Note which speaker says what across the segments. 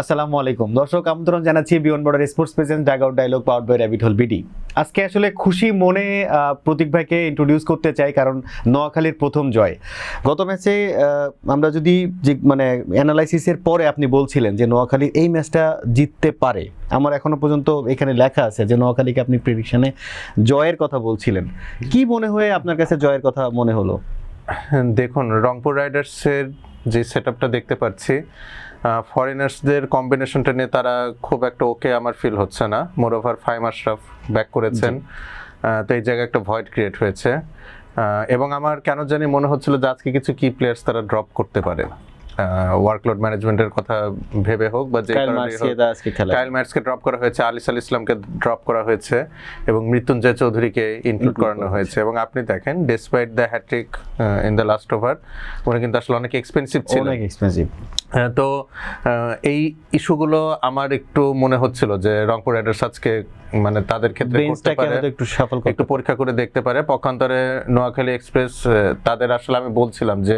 Speaker 1: আসসালামু আলাইকুম দর্শক, আমন্ত্রণ জানাচ্ছি beyond border sports present dugout dialogue powered by rabbit hole BD. আজকে আসলে খুশি মনে প্রতীক ভাইকে ইন্ট্রোডিউস করতে চাই, কারণ নোয়াখালীর প্রথম জয়। গত ম্যাচে আমরা যদি মানে অ্যানালাইসিসের পরে আপনি বলছিলেন যে নোয়াখালী এই ম্যাচটা জিততে পারে। আমার এখনো পর্যন্ত এখানে লেখা আছে যে নোয়াখালীকে আপনি প্রেডিকশনে জয়ের কথা বলছিলেন। কি মনে হয়ে আপনার কাছে জয়ের কথা মনে হলো?
Speaker 2: দেখুন, রংপুর রাইডার্সের যে সেটআপটা দেখতে পাচ্ছি, ফরেনার্সদের কম্বিনেশনটা নিয়ে তারা খুব একটা ওকে আমার ফিল হচ্ছে না। মোরওভার ফাহিম আশরাফ ব্যাক করেছেন, তো এই জায়গায় একটা ভয়েড ক্রিয়েট হয়েছে এবং আমার কেন জানি মনে হচ্ছিল যে আজকে কিছু কি প্লেয়ার্স তারা ড্রপ করতে পারে, ওয়ার্কলোড ম্যানেজমেন্টের কথা ভেবে হোক বা যে কারণে কাইল ম্যাটসকে ড্রপ করা হয়েছে, আলিসাল ইসলামকে ড্রপ করা হয়েছে এবং মৃত্যুঞ্জয় চৌধুরীকে ইনক্লুড করানো হয়েছে। এবং আপনি দেখেন, despite the hattrick in the last over, উনি কিন্তু আসলে অনেক এক্সপেন্সিভ ছিল। তো এই ইস্যুগুলো আমার একটু মনে হচ্ছিল যে রংপুর রাইডার্স আজকে মানে তাদের ক্ষেত্রে একটু পরীক্ষা করে দেখতে পারে। পক্ষান্তরে নোয়াখালী এক্সপ্রেস, তাদের আসলে আমি বলছিলাম যে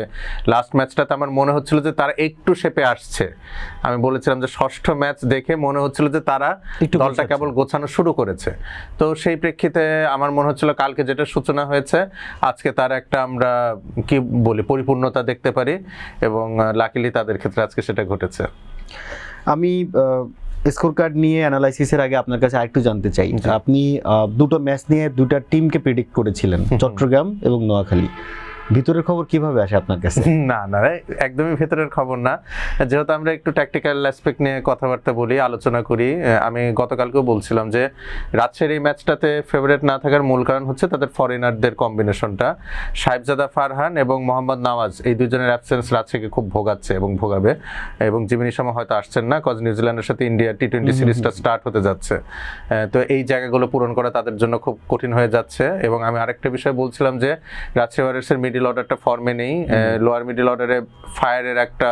Speaker 2: লাস্ট ম্যাচটাতে আমার মনে হচ্ছিল যে তারা একটু শেপে আসছে। আমি বলেছিলাম যে ষষ্ঠ ম্যাচ দেখে মনে হচ্ছিল যে তারা দলটা কেবল গোছানো শুরু করেছে। তো সেই প্রেক্ষিতে আমার মনে হচ্ছিল কালকে যেটা সূচনা হয়েছে, আজকে তার একটা আমরা কি বলি পরিপূর্ণতা দেখতে পারি এবং লাকিলি তাদের ক্ষেত্রে আজকে সেটা ঘটেছে।
Speaker 1: আমি স্কোর কার্ড নিয়ে অ্যানালাইসিসের আগে আপনার কাছে আরেকটু জানতে চাই, আপনি দুটো ম্যাচ নিয়ে দুটো টিমকে প্রেডিক্ট করেছিলেন, চট্টগ্রাম এবং নোয়াখালী। ভিতরের খবর কিভাবে আসে আপনার কাছে?
Speaker 2: না না, একদমই ভেতরের খবর না। যেহেতু আমরা একটু ট্যাকটিক্যাল অ্যাসপেক্ট নিয়ে কথাবার্তা বলি, আলোচনা করি। আমি গতকালকেও বলছিলাম যে রাজশাহীর এই ম্যাচটাতে ফেভারিট না থাকার মূল কারণ হচ্ছে তাদের ফরেনারদের কম্বিনেশনটা। সাহেবজাদা ফারহান এবং মোহাম্মদ নওয়াজ, এই দুজনের অ্যাবসেন্স রাজশাহীকে খুব ভোগাচ্ছে এবং ভোগাবে। এবং জিমিনি শর্মা হয়তো আসছেন না, কজ নিউজিল্যান্ডের সাথে ইন্ডিয়া টি-20 সিরিজটা স্টার্ট হতে যাচ্ছে। তো এই জায়গাগুলো পূরণ করা তাদের জন্য খুব কঠিন হয়ে যাচ্ছে। এবং আমি আরেকটা বিষয় বলছিলাম যে রাজশাহী ওয়ারিয়র্সের মিডল অর্ডারটা ফর্মে নেই। লোয়ার মিডল অর্ডারে ফায়ারের একটা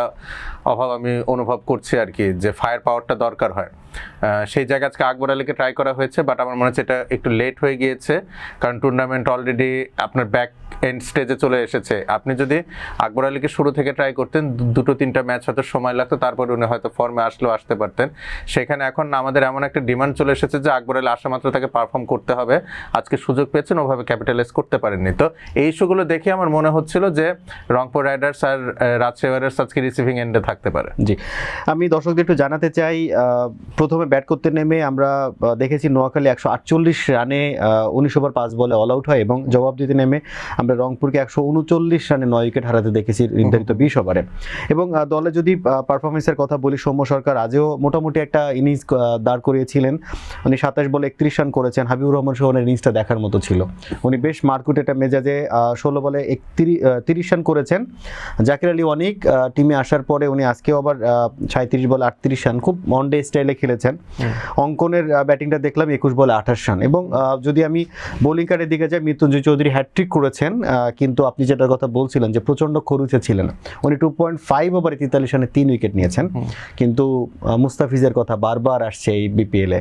Speaker 2: অভাব আমি অনুভব করছি আর কি, যে ফায়ার পাওয়ারটা দরকার হয়। সেই জায়গায় আজকে আকবর আলীকে ট্রাই করা হয়েছে, বাট আমার মনে হচ্ছে এটা একটু লেট হয়ে গিয়েছে, কারণ টুর্নামেন্ট অলরেডি আপনার ব্যাক এন্ড স্টেজে চলে এসেছে। আপনি যদি আকবর আলীকে শুরু থেকে ট্রাই করতেন, দুটো তিনটা ম্যাচ হয়তো সময় লাগতো, তারপরে উনি হয়তো ফর্মে আসতে পারতেন। সেখানে এখন আমাদের এমন একটা ডিমান্ড চলে এসেছে যে আকবর আলী আসা মাত্র তাকে পারফর্ম করতে হবে। আজকে সুযোগ পেয়েছেন, ওভাবে ক্যাপিটালাইজ করতে পারেননি। তো এই ইস্যুগুলো দেখে আমার মনে হচ্ছিল যে রংপুর রাইডার্স আর রাজশাহী ওয়ারিয়র্স আজকে রিসিভিং এন্ডে থাকতে পারে।
Speaker 1: জি, আমি দর্শকদের একটু জানাতে চাই, প্রথমে ব্যাট করতে নেমে আমরা দেখেছি নোয়াখালী 148 রানে 19 ওভার 5 বলে অল আউট হয়, এবং জবাব দিতে নেমে আমরা রংপুরকে 139 রানে 9 উইকেট হারাতে দেখেছি নির্ধারিত 20 ওভারে। এবং দলে যদি পারফরমেন্সের কথা বলি, সৌম্য সরকার আজও মোটামুটি একটা ইনিংস দাঁড় করিয়েছিলেন। উনি 27 বলে 31 রান করেছেন। হাবিবুর রহমান সোহানের ইনিংসটা দেখার মতো ছিল। উনি বেশ মারকুট একটা মেজাজে 16 বলে 30 রান করেছেন। জাকির আলী অনেক টিমে আসার পরে উনি আজকেও আবার 37 বলে 38 রান, খুব ওয়ান ডে স্টাইলে খেলেছেন। অঙ্কনের ব্যাটিংটা দেখলাম 21 বলে 28 রান। এবং যদি আমি বোলিং কার্ডের দিকে যাই, মৃত্যুঞ্জয় চৌধুরী হ্যাটট্রিক করেছেন, কিন্তু আপনি যেটার কথা বলছিলেন যে প্রচন্ড খরুচে ছিলেন, উনি 2.5 ওভারে 43 রানে 3 উইকেট নিয়েছেন। কিন্তু মুস্তাফিজের কথা বারবার আসছে এই বিপিএল এ,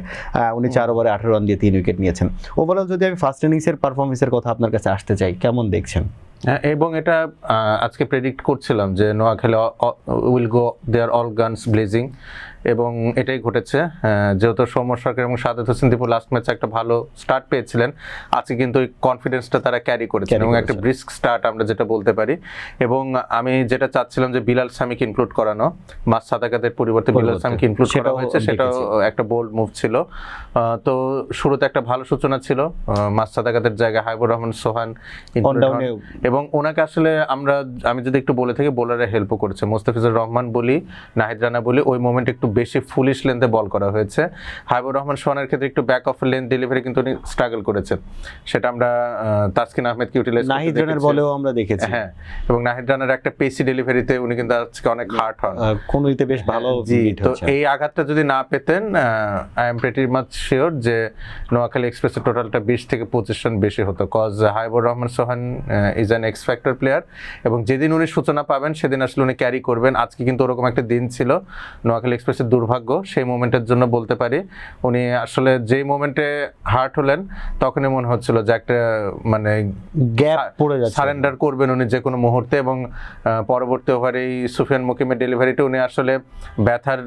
Speaker 1: উনি 4 ওভারে 18 রান দিয়ে 3 উইকেট নিয়েছেন। ওভারঅল যদি আমি ফার্স্ট ইনিংসের পারফরমেন্সের কথা আপনার কাছে আসতে চাই, কেমন দেখছেন?
Speaker 2: এবং এটা আজকে প্রেডিক্ট করছিলাম যে Noakhali will go there all guns blazing, এবং এটাই ঘটেছে। যেহেতু সৌম্য সরকার এবং সাদেত হোসেন দীপু লাস্ট ম্যাচে একটা ভালো স্টার্ট পেয়েছিলেন, আজকে কিন্তু ওই কনফিডেন্সটা তারা ক্যারি করেছেন এবং একটা ব্রিস্ক স্টার্ট আমরা যেটা বলতে পারি। এবং আমি যেটা চাচ্ছিলাম যে বিলাল সামিকে ইনক্লুড করানো, মাস সাদাকাতের পরিবর্তে বিলাল সামিকে ইনক্লুড করা হয়েছে, সেটাও একটা বোল্ড মুভ ছিল। তো শুরুতে একটা ভালো সূচনা ছিল, মাস সাদাকাতের জায়গায় হাবিবুর রহমান সোহান ইনক্লুড হন, এবং ওনাকে আসলে আমি যদি একটু বলে থাকি, বোলারে হেল্পও করেছে। মোস্তাফিজুর রহমান বলি, নাহিদ রানা বলি, ওই মোমেন্ট একটু বেশি ফুলিশ লেন্থে বল করা হয়েছে। হাবিবুর রহমান সোহানের ক্ষেত্রে একটু ব্যাক অফ লেন্থ ডেলিভারি কিন্তু উনি স্ট্রাগল করেছেন, সেটা আমরা তাসকিন আহমেদকে ইউটিলাইজ করতে
Speaker 1: নাহিদ রানার বলেও আমরা দেখেছি।
Speaker 2: হ্যাঁ, এবং নাহিদ রানার একটা পেসি ডেলিভারিতে উনি কিন্তু আজকে অনেক হার্ট হন,
Speaker 1: কোনইতে বেশ ভালো।
Speaker 2: তো এই আঘাতটা যদি না পেতেন, I am pretty much sure যে নোয়াখালী এক্সপ্রেসের টোটালটা 20 থেকে 25 রান বেশি হতো, cause Habibur Rahman Sohan is an X factor player, এবং যেদিন উনি সূচনা পাবেন সেদিন আসলে উনি ক্যারি করবেন। আজকে কিন্তু ওরকম একটা দিন ছিল, নোয়াখালী এক্সপ্রেসের দুর্ভাগ্য সেই মোমেন্টের জন্য বলতে পারি। উনি আসলে যেই মোমেন্টে হার্ট হলেন, তখনই মনে হচ্ছিল যে একটা মানে
Speaker 1: গ্যাপ পড়ে যাচ্ছে,
Speaker 2: সারেন্ডার করবেন উনি যে কোনো মুহূর্তে। এবং পরবর্তী ওভারে সুফিয়ান মুকিমের ডেলিভারিটা উনি আসলে ব্যথার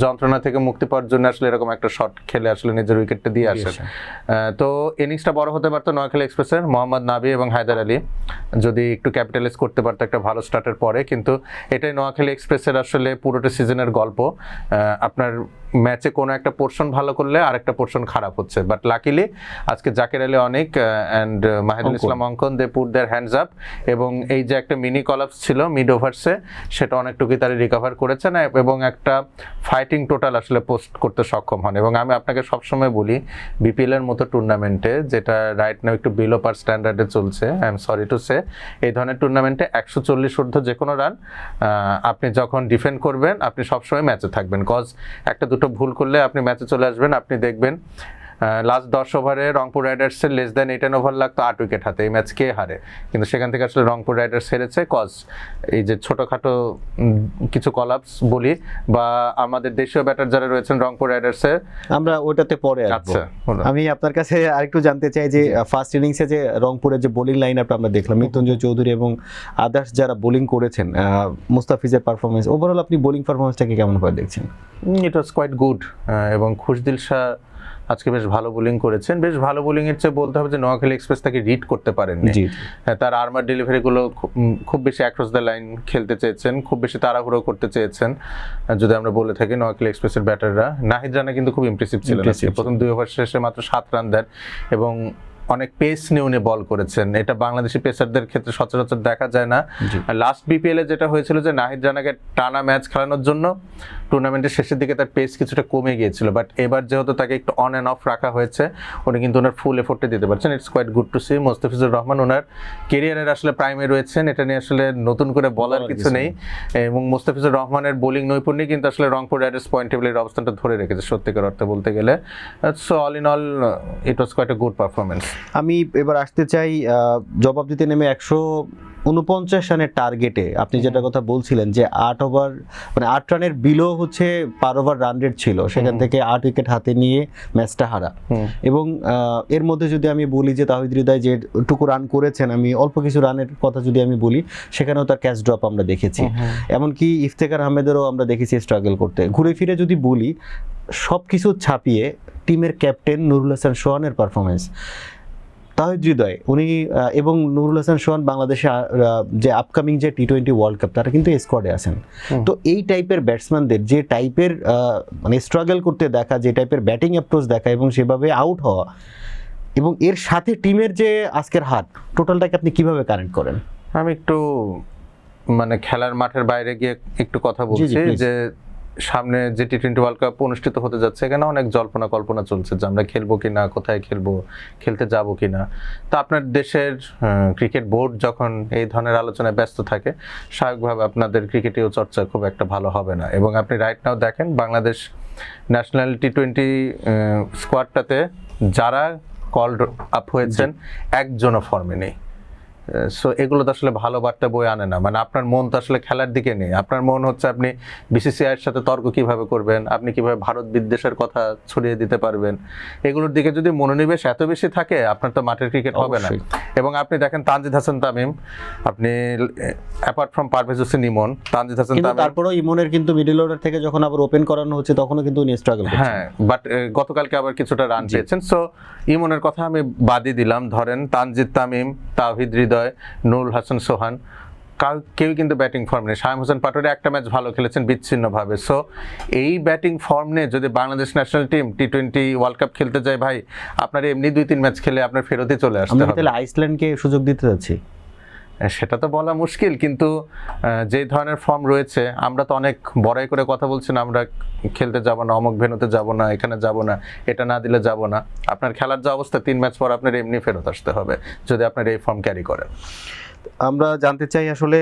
Speaker 2: যন্ত্রণা থেকে মুক্তি পাওয়ার জন্য আসলে এরকম একটা শট খেলে আসলে নিজের উইকেটটা দিয়ে আসেন। তো ইনিংসটা বড় হতে পারতো নোয়াখালী এক্সপ্রেসের, মোহাম্মদ নাবি এবং হায়দার আলী যদি একটু ক্যাপিটালাইজ করতে পারতো একটা ভালো স্টার্টের পরে, কিন্তু এটাই নোয়াখালী এক্সপ্রেসের আসলে পুরোটা সিজনের গল্প। আপনার ম্যাচে কোনো একটা পোর্শন ভালো করলে আরেকটা পোর্শন খারাপ হচ্ছে, বাট লাকিলি আজকে জাকের আলী অনেক and Mahidul Islam Ankon they put their hands up, এবং এই যে একটা মিনি কলাপস ছিল মিড ওভার্সে সেটা অনেকটুকুই তারা রিকভার করেছেন এবং একটা ফাইটিং টোটাল আসলে পোস্ট করতে সক্ষম হন। এবং আমি আপনাকে সবসময় বলি বিপিএল এর মতো টুর্নামেন্টে, যেটা রাইট নাও একটু বিলো পার স্ট্যান্ডার্ডে চলছে, I am sorry to say, এই ধরনের টুর্নামেন্টে 140 ঊর্ধ্ব যে কোনো রান আপনি যখন ডিফেন্ড করবেন আপনি সবসময় ম্যাচে থাকবেন, কজ একটা দুটো ভুল করলে আপনি ম্যাচে চলে আসবেন। আপনি দেখবেন লাস্ট 10 ওভারে রংপুর রাইডার্সের লেস দেন 8 ওভার লাগতো 8 উইকেট হাতে, এই ম্যাচ কে হারে, কিন্তু সেখান থেকে আসলে রংপুর রাইডার্স হেরেছে, কজ এই যে ছোটোখাটো কিছু কলাপস বলি বা আমাদের দেশীয় ব্যাটার যারা রয়েছেন রংপুর রাইডার্সে,
Speaker 1: আমরা ওটাতে পরে আসবো।
Speaker 2: আচ্ছা,
Speaker 1: আমি আপনার কাছে আরেকটু জানতে চাই যে ফার্স্ট ইনিংসে যে রংপুরের যে বোলিং লাইন আপ আমরা দেখলাম, মৃত্যুঞ্জয় চৌধুরী এবং আদার্স যারা বোলিং করেছেন, মুস্তাফিজের পারফরমেন্স, ওভারঅল আপনি বোলিং পারফরমেন্সটাকে কেমন করে দেখছেন?
Speaker 2: ইট ওয়াজ কোয়াইট গুড, এবং খুশদিল শাহ আজকে বেশ ভালো বোলিং করেছেন। বেশ ভালো বোলিং এর চেয়ে বলতে হবে যে নোয়াখালী এক্সপ্রেস তাকে রিড করতে পারেননি। তার আর্মার ডেলিভারিগুলো খুব বেশি অ্যাক্রস দ্য লাইন খেলতে চেয়েছেন, খুব বেশি তাড়াহুড়ো করতে চেয়েছেন যদি আমরা বলে থাকি নোয়াখালী এক্সপ্রেসের ব্যাটাররা। নাহিদ রানা কিন্তু খুব ইমপ্রেসিভ ছিলেন, প্রথম 2 ওভার শেষে মাত্র 7 রান দেন এবং অনেক পেস নিয়ে উনি বল করেছেন, এটা বাংলাদেশি পেসারদের ক্ষেত্রে সচরাচর দেখা যায় না। লাস্ট বিপিএল এ যেটা হয়েছিল যে নাহিদ রানাকে টানা ম্যাচ খেলানোর জন্য টুর্নামেন্টের শেষের দিকে তার পেস কিছুটা কমে গিয়েছিল, বাট এবার যেহেতু তাকে একটু অন অ্যান্ড অফ রাখা হয়েছে উনি কিন্তু ওনার ফুল এফোর্টে দিতে পারছেন। It's quite good to see. Mustafizur Rahman ওনার কেরিয়ারের আসলে প্রাইমে রয়েছেন, এটা নিয়ে আসলে নতুন করে বলার কিছু নেই, এবং মোস্তাফিজুর রহমানের বোলিং নৈপুণ্যই কিন্তু আসলে রংপুর রাইডার্স পয়েন্ট টেবিলের অবস্থানটা ধরে রেখেছে সত্যিকার অর্থে বলতে গেলে। So all in all it was quite a good performance.
Speaker 1: আমি এবার আসতে চাই জবাব দিতে নেমে 149 রানের টার্গেটে আপনি যেটা কথা বলছিলেন যে 8 ওভার মানে 8 রানের বিলো হচ্ছে পার ওভার রান রেট ছিল, সেখান থেকে 8 উইকেট হাতে নিয়ে ম্যাচটা হারা। এবং এর মধ্যে যদি আমি বলি যে তাহিদ হৃদয় যেটুকু রান করেছেন, আমি অল্প কিছু রানের কথা যদি আমি বলি, সেখানেও তার ক্যাচ ড্রপ আমরা দেখেছি, এমনকি ইফতেখার আহমেদেরও আমরা দেখেছি স্ট্রাগল করতে। ঘুরে ফিরে যদি বলি সব কিছু ছাপিয়ে টিমের ক্যাপ্টেন নুরুল হাসান সোহানের পারফরমেন্স, তাহিদ হৃদয় উনি এবং নুরুল হাসান সোহান বাংলাদেশে যে আপকামিং যে টি20 ওয়ার্ল্ড কাপ তারা কিন্তু স্কোয়াডে আছেন। তো এই টাইপের ব্যাটসম্যানদের যে টাইপের মানে স্ট্রাগল করতে দেখা, যে টাইপের ব্যাটিং অ্যাপ্রোচ দেখা এবং সেভাবে আউট হওয়া, এবং এর সাথে টিমের যে আজকের হার, টোটালটাকে আপনি কিভাবে কানেক্ট করেন?
Speaker 2: আমি একটু মানে খেলার মাঠের বাইরে গিয়ে একটু কথা বলছি যে সামনে যে টি20 ওয়ার্ল্ড কাপ অনুষ্ঠিত হতে যাচ্ছে, এখানে অনেক জল্পনা কল্পনা চলছে যে আমরা খেলবো কিনা, কোথায় খেলবো, খেলতে যাবো কিনা। তো আপনার দেশের ক্রিকেট বোর্ড যখন এই ধরনের আলোচনায় ব্যস্ত থাকে, স্বাভাবিকভাবে আপনাদের ক্রিকেটেও চর্চা খুব একটা ভালো হবে না। এবং আপনি রাইট নাও দেখেন বাংলাদেশ ন্যাশনাল টি20 স্কোয়াডটাতে যারা কলড আপ হয়েছেন একজনও ফর্মে নেই। সো এগুলো তো আসলে ভালো বার্তা বয়ে আনে না। মানে আপনার মন তো আসলে খেলার দিকে নেই, আপনার মন হচ্ছে আপনি বিসিসিআইয়ের সাথে তর্ক কিভাবে করবেন, আপনি কিভাবে ভারত বিদ্বেষের কথা ছড়িয়ে দিতে পারবেন, এগুলোর দিকে যদি মনোনিবেশ এত বেশি থাকে আপনার তো মাঠের ক্রিকেট হবে না। এবং আপনি দেখেন তানজিদ হাসান তামিম, আপনি অ্যাপার্ট ফ্রম পারভেজ হোসেন ইমন, তানজিদ হাসান তামিম,
Speaker 1: তারপরেও ইমনের কিন্তু মিডল অর্ডার থেকে যখন আবার ওপেন করানো হচ্ছে তখনও কিন্তু উনি স্ট্রাগল করছেন।
Speaker 2: হ্যাঁ, বাট গতকালকে আবার কিছুটা রান পেয়েছেন। সো ইমনের কথা আমি বাদই দিলাম, ধরেন তানজিদ তামিম, তাওহিদ হৃদয়, নুরুল হাসান সোহান, কেউ কিন্তু ব্যাটিং ফর্ম নেই। শামীম হোসেন পাটোয়ারি একটা ম্যাচ ভালো খেলেছেন বিচ্ছিন্নভাবে। সো এই ব্যাটিং ফর্ম নিয়ে যদি Bangladesh national team T20 world cup খেলতে যায়, ভাই আপনার এমনি 2-3 ম্যাচ খেলে আপনার ফেরতই চলে আসতে হবে।
Speaker 1: তাহলে আইসল্যান্ডকে সুযোগ দিতে যাচ্ছি
Speaker 2: সেটা তো বলা মুশকিল, কিন্তু যে ধরনের ফর্ম রয়েছে, আমরা তো অনেক বড়াই করে কথা বলছি না আমরা খেলতে যাব না, অমুক ভেন্যুতে যাব না, এখানে যাব না, এটা না দিলে যাব না। আপনার খেলার যে অবস্থা 3 ম্যাচ পর আপনার এমনি ফেরত আসতে হবে যদি আপনার এই ফর্ম ক্যারি করেন।
Speaker 1: আমরা জানতে চাই আসলে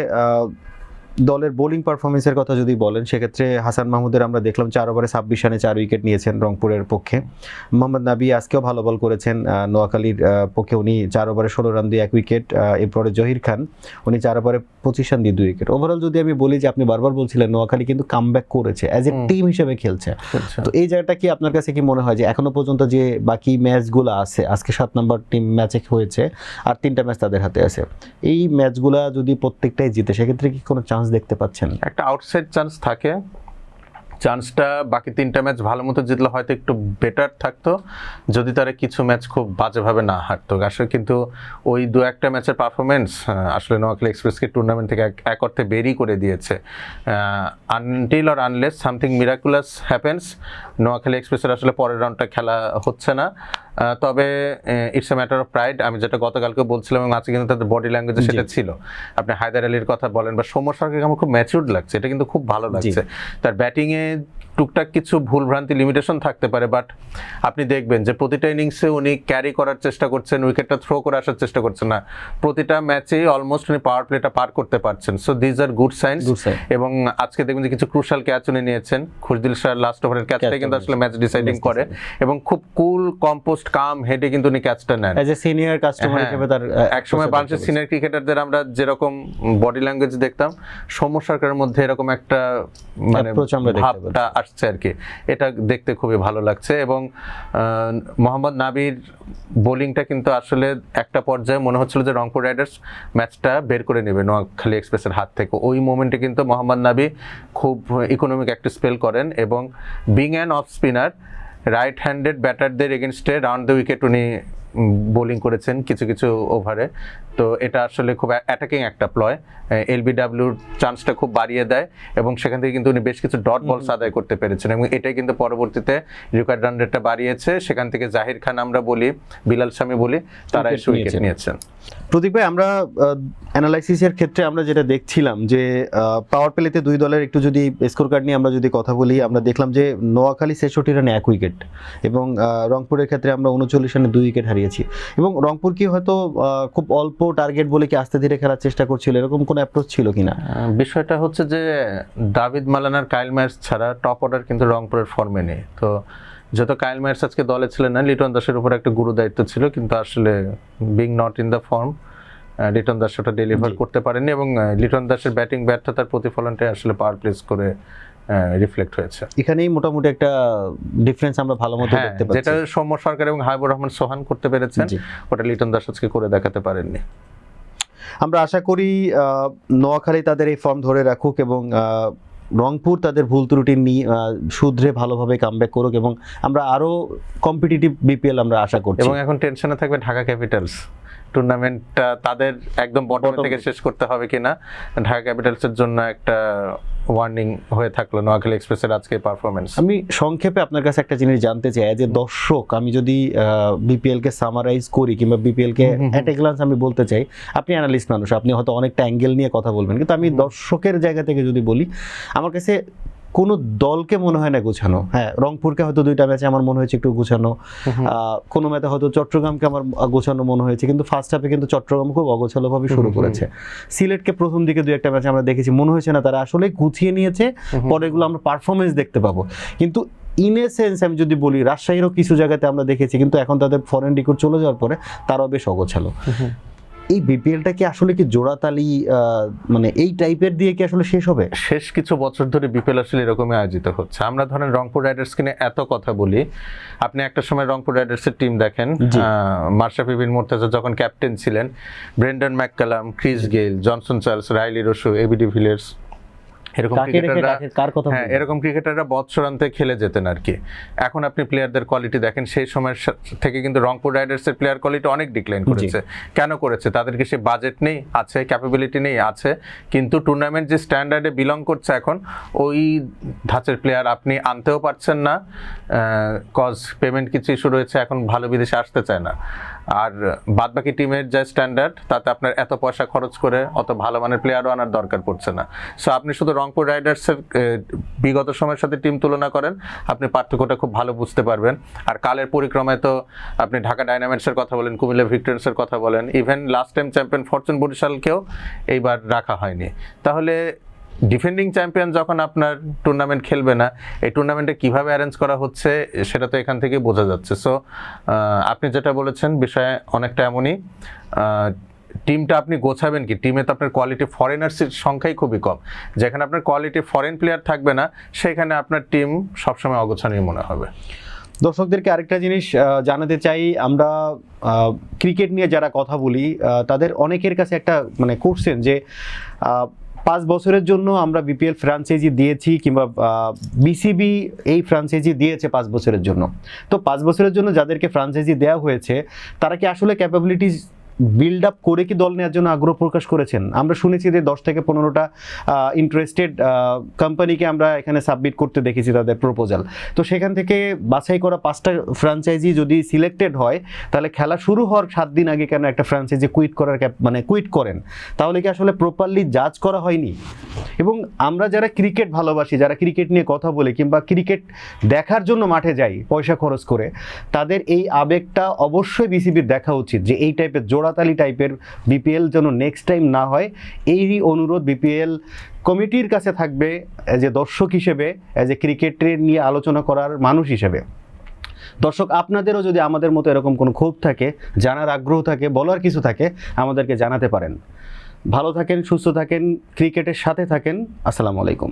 Speaker 1: দলের বোলিং পারফরমেন্সের কথা যদি বলেন, সেক্ষেত্রে হাসান মাহমুদের আমরা দেখলাম 4 ওভারে 26 রানে 4 উইকেট নিয়েছেন রংপুরের পক্ষে। মোহাম্মদ নাবি আজকেও ভালো বল করেছেন নোয়াখালীর পক্ষে, উনি 4 ওভারে 16 রান দিয়ে 1 উইকেট। এরপরে জহির খান, উনি 4 ওভারে 25 রান দিয়ে 2 উইকেট। ওভারঅল যদি আমি বলি যে আপনি বারবার বলছিলেন নোয়াখালী কিন্তু কামব্যাক করেছে, অ্যাজ এ টিম হিসেবে খেলছে। তো এই জায়গাটা কি আপনার কাছে কি মনে হয় যে এখনো পর্যন্ত যে বাকি ম্যাচগুলো আছে, আজকে 7 নম্বর টিম ম্যাচে হয়েছে আর 3টা ম্যাচ তাদের হাতে আছে, এই ম্যাচগুলা যদি প্রত্যেকটাই জিতে সেক্ষেত্রে কি কোনো চান্স দেখতে পাচ্ছেন?
Speaker 2: একটা আউটসাইড চান্স থাকে, চান্সটা বাকি 3টা ম্যাচ ভালো মতো জিতলে হয়তো একটু বেটার থাকতো যদি তারা কিছু ম্যাচ খুব বাজেভাবে না হারতো। আসলে কিন্তু ওই 2-1টা ম্যাচের পারফরমেন্স আসলে নোয়াখালী এক্সপ্রেসকে টুর্নামেন্ট থেকে এক অর্থে বেরই করে দিয়েছে। Until or unless something miraculous happens, Noakhali এক্সপ্রেসের আসলে পরের রাউন্ডটা খেলা হচ্ছে না। তবে it's a matter of pride, আমি যেটা গতকালকে বলছিলাম এবং আজকে কিন্তু তাদের বডি ল্যাঙ্গুয়েজে সেটা ছিল। আপনি হায়দার আলীর কথা বলেন বা সৌম্য সরকারকে আমার খুব ম্যাচিউরড লাগছে, এটা কিন্তু খুব ভালো লাগছে। তার ব্যাটিংয়ে টুকটাক কিছু ভুলভ্রান্তি লিমিটেশন থাকতে পারে, বাট আপনি দেখবেন যে প্রতিটা ইনিংসে উনি ক্যারি করার চেষ্টা করছেন, উইকেটটা থ্রো করে আসার চেষ্টা করছেন না, প্রতিটা ম্যাচেই অলমোস্ট উনি পাওয়ার প্লেটা পার করতে পারছেন। So these are good science. এবং আজকে দেখবেন যে কিছু ক্রুশাল ক্যাচ উনি নিয়েছেন, খুশদিল শাহর লাস্ট ওভারের ক্যাচটাই কিন্তু আসলে ম্যাচ ডিসাইডিং করে এবং খুব কুল কম্পোস্ট কাম হেডে কিন্তু উনি ক্যাচটা নেন।
Speaker 1: এজ এ সিনিয়র কাস্টমার হিসেবে তার
Speaker 2: একসময় বাংলাদেশের সিনিয়র ক্রিকেটারদের আমরা যেরকম বডি ল্যাঙ্গুয়েজ দেখতাম, সৌম্য সরকারের মধ্যে এরকম একটা মানে ভাবটা আসছে আর কি, এটা দেখতে খুবই ভালো লাগছে। এবং মোহাম্মদ নাবির বোলিংটা কিন্তু আসলে একটা পর্যায়ে মনে হচ্ছিল যে রংপুর রাইডার্স ম্যাচটা বের করে নেবে নোয়াখালী এক্সপ্রেসের হাত থেকে। ওই মোমেন্টে কিন্তু মোহাম্মদ নাবি খুব ইকোনমিক একটা স্পেল করেন এবং being an off spinner right handed ব্যাটারদের এগেনস্টে রাউন্ড দ্য উইকেট উনি বোলিং করেছেন কিছু কিছু ওভারে। তো এটা আসলে খুব অ্যাটাকিং একটা প্লয়, এলবিডব্লিউর চান্সটা খুব বাড়িয়ে দেয় এবং সেখান থেকে কিন্তু উনি বেশ কিছু ডট বলস আদায় করতে পেরেছেন এবং এটাই কিন্তু পরবর্তীতে রিকোয়ার্ড রান রেটটা বাড়িয়েছে। সেখান থেকে জাহির খান আমরা বলি, বিলাল শামি বলি, তারা এসে উইকেট নিয়েছেন।
Speaker 1: প্রতীক ভাই, আমরা অ্যানালাইসিসের ক্ষেত্রে আমরা যেটা দেখছিলাম যে পাওয়ার প্লেতে দুই দলের একটু যদি স্কোর কার্ড নিয়ে আমরা যদি কথা বলি, আমরা দেখলাম যে নোয়াখালী 66 রানে 1 উইকেট এবং রংপুরের ক্ষেত্রে আমরা 39 রানে 2 উইকেট হারিয়েছি। এবং রংপুর কি হয়তো খুব অল্প টার্গেট বলে কি আস্তে ধীরে খেলার চেষ্টা করছিল, এরকম কোনো অ্যাপ্রোচ ছিল কিনা?
Speaker 2: বিষয়টা হচ্ছে যে দাভিদ মালানার কাইল মায়ার্স ছাড়া টপ অর্ডার কিন্তু রংপুরের ফর্মে নেই। তো যত কাইল মায়ার্স আজকে দলে ছিলেন না, লিটন দাসের উপর একটা গুরু দায়িত্ব ছিল, কিন্তু আসলে being not in the form Liton Das ওটা ডেলিভার করতে পারেনি এবং লিটন দাসের ব্যাটিং ব্যর্থতার প্রতিফলনটাই আসলে পাওয়ার প্লেস করে রিফ্লেক্ট হয়েছে।
Speaker 1: এখানেই মোটামুটি একটা ডিফারেন্স আমরা ভালো মতো দেখতে পাচ্ছি,
Speaker 2: যেটা সৌম্য সরকার এবং হাবিবুর রহমান সোহান করতে পেরেছেন, ওটা লিটন দাস আজকে করে দেখাতে পারেননি।
Speaker 1: আমরা আশা করি নোয়াখালী তাদের এই ফর্ম ধরে রাখুক এবং রংপুর তাদের ভুল ত্রুটি নিয়ে শুধরে ভালোভাবে কামব্যাক করুক এবং আমরা আরো কম্পিটিটিভ বিপিএল আমরা আশা করছি।
Speaker 2: এবং এখন টেনশনে থাকবে ঢাকা ক্যাপিটালস, টুর্নামেন্টটা তাদের একদম বটম থেকে শেষ করতে হবে কিনা। ঢাকা ক্যাপিটালসের জন্য একটা ওয়ার্নিং হয়ে থাকলো নোয়াখালী এক্সপ্রেসের আজকে পারফরমেন্স।
Speaker 1: আমি সংক্ষেপে আপনার কাছে একটা জিনিস জানতে চাই, যে দর্শক, আমি যদি বিপিএল কে সামারাইজ করি কিংবা BPL K at a glance আমি বলতে চাই, আপনি অ্যানালিস্ট মানুষ, আপনি হয়তো অনেকটা অ্যাঙ্গেল নিয়ে কথা বলবেন, কিন্তু আমি দর্শকের জায়গা থেকে যদি বলি, আমার কাছে কোনো দলকে মনে হয় না গোছানো। হ্যাঁ, রংপুরকে হয়তো 2টা ম্যাচে আমার মনে হয়েছে একটু গোছানো, কোনো ম্যাচে হয়তো চট্টগ্রামকে আমার গোছানো মনে হয়েছে, কিন্তু ফার্স্ট হাফে কিন্তু চট্টগ্রাম খুব অগোছালোভাবে শুরু করেছে। সিলেটকে প্রথম দিকে 2-1টা ম্যাচে আমরা দেখেছি, মনে হয়েছে না তারা আসলে গুছিয়ে নিয়েছে, পরে এগুলো আমরা পারফরমেন্স দেখতে পাবো। কিন্তু ইন এ সেন্স আমি যদি বলি, রাজশাহীরও কিছু জায়গাতে আমরা দেখেছি, কিন্তু এখন তাদের ফরেন রেকর্ড চলে যাওয়ার পরে তারাও বেশ অগোছালো। এই বিপিএলটা কি আসলে কি জোড়াতালি মানে এই টাইপের দিয়ে কি আসলে শেষ হবে?
Speaker 2: শেষ কিছু বছর ধরে বিপিএল আসলে এরকমই আয়োজিত হচ্ছে। আমরা ধরেন রংপুর রাইডার্সকে নিয়ে এত কথা বলি, আপনি একটা সময় রংপুর রাইডার্সের টিম দেখেন, মাশরাফি বিন মুর্তজা যখন ক্যাপ্টেন ছিলেন, Brendon McCullum, Chris Gayle, Johnson Charles, Rilee Rossouw, AB de Villiers, এরকম ক্রিকেটাররা বৎসরান্তে খেলে যেতেন আর কি। এখন আপনি প্লেয়ারদের কোয়ালিটি দেখেন, সেই সময় থেকে কিন্তু রংপুর রাইডার্সের প্লেয়ার কোয়ালিটি অনেক ডিক্লাইন করেছে। কেন করেছে? তাদেরকে সে বাজেট নেই, আছে ক্যাপাবিলিটি নেই, আছে, কিন্তু টুর্নামেন্ট যে স্ট্যান্ডার্ডে বিলং করছে এখন, ওই ধাঁচের প্লেয়ার আপনি আনতেও পারছেন না, কজ পেমেন্ট কিছু ইস্যু রয়েছে, এখন ভালো বিদেশে আসতে চায় না। আর বাদবাকি টিমের যে স্ট্যান্ডার্ড, তাতে আপনার এত পয়সা খরচ করে অত ভালো মানের প্লেয়ারও আনার দরকার পড়ছে না। সো আপনি শুধু রংপুর রাইডার্সের বিগত সময়ের সাথে টিম তুলনা করেন, আপনি পার্থক্যটা খুব ভালো বুঝতে পারবেন। আর কালের পরিক্রমায় তো আপনি ঢাকা ডায়নামাইটসের কথা বলেন, কুমিল্লা ভিক্টোরিয়ান্সের কথা বলেন, even last time champion Fortune বরিশালকেও এইবার রাখা হয়নি। তাহলে ডিফেন্ডিং চ্যাম্পিয়ন যখন আপনার টুর্নামেন্ট খেলবে না, এই টুর্নামেন্টে কিভাবে অ্যারেঞ্জ করা হচ্ছে সেটা তো এখান থেকে বোঝা যাচ্ছে। সো আপনি যেটা বলেছেন বিষয়ে অনেকটা এমনই, টিমটা আপনি গোছাবেন কি, টিমে তো আপনার কোয়ালিটি ফরেনার্সের সংখ্যাই খুবই কম, যেখানে আপনার কোয়ালিটি ফরেন প্লেয়ার থাকবে না, সেখানে আপনার টিম সবসময় অগোছানোই মনে হবে।
Speaker 1: দর্শকদেরকে আরেকটা জিনিস জানাতে চাই, আমরা ক্রিকেট নিয়ে যারা কথা বলি তাদের অনেকের কাছে একটা মানে কোশ্চেন, যে 5 বছরের জন্য আমরা বিপিএল ফ্র্যাঞ্চাইজি দিয়েছি, কিংবা বিসিবি এই ফ্র্যাঞ্চাইজি দিয়েছে 5 বছরের জন্য। তো 5 বছরের জন্য যাদেরকে ফ্র্যাঞ্চাইজি দেওয়া হয়েছে তারা কি আসলে ক্যাপাবিলিটিস বিল্ড আপ করে কি দল নেওয়ার জন্য আগ্রহ প্রকাশ করেছেন? আমরা শুনেছি যে 10 থেকে 15টা ইন্টারেস্টেড কোম্পানিকে আমরা এখানে সাবমিট করতে দেখেছি তাদের প্রপোজাল। তো সেখান থেকে বাছাই করা 5টা ফ্র্যাঞ্চাইজি যদি সিলেক্টেড হয়, তাহলে খেলা শুরু হওয়ার 7 দিন আগে কেন একটা ফ্র্যাঞ্চাইজি কুইট করেন? তাহলে কি আসলে প্রপারলি জাজ করা হয়নি? এবং আমরা যারা ক্রিকেট ভালোবাসি, যারা ক্রিকেট নিয়ে কথা বলি, কিংবা ক্রিকেট দেখার জন্য মাঠে যাই পয়সা খরচ করে, তাদের এই আবেগটা অবশ্যই বিসিবির দেখা উচিত যে এই টাইপের জোড়াতালি টাইপের বিপিএল যেন নেক্সট টাইম না হয়। এই অনুরোধ বিপিএল কমিটির কাছে থাকবে অ্যাজ এ দর্শক হিসেবে, অ্যাজ এ ক্রিকেটের নিয়ে আলোচনা করার মানুষ হিসেবে। দর্শক, আপনাদেরও যদি আমাদের মতো এরকম কোনো ক্ষোভ থাকে, জানার আগ্রহ থাকে, বলার কিছু থাকে, আমাদেরকে জানাতে পারেন। ভালো থাকেন, সুস্থ থাকেন, ক্রিকেটের সাথে থাকেন। আসসালামু আলাইকুম।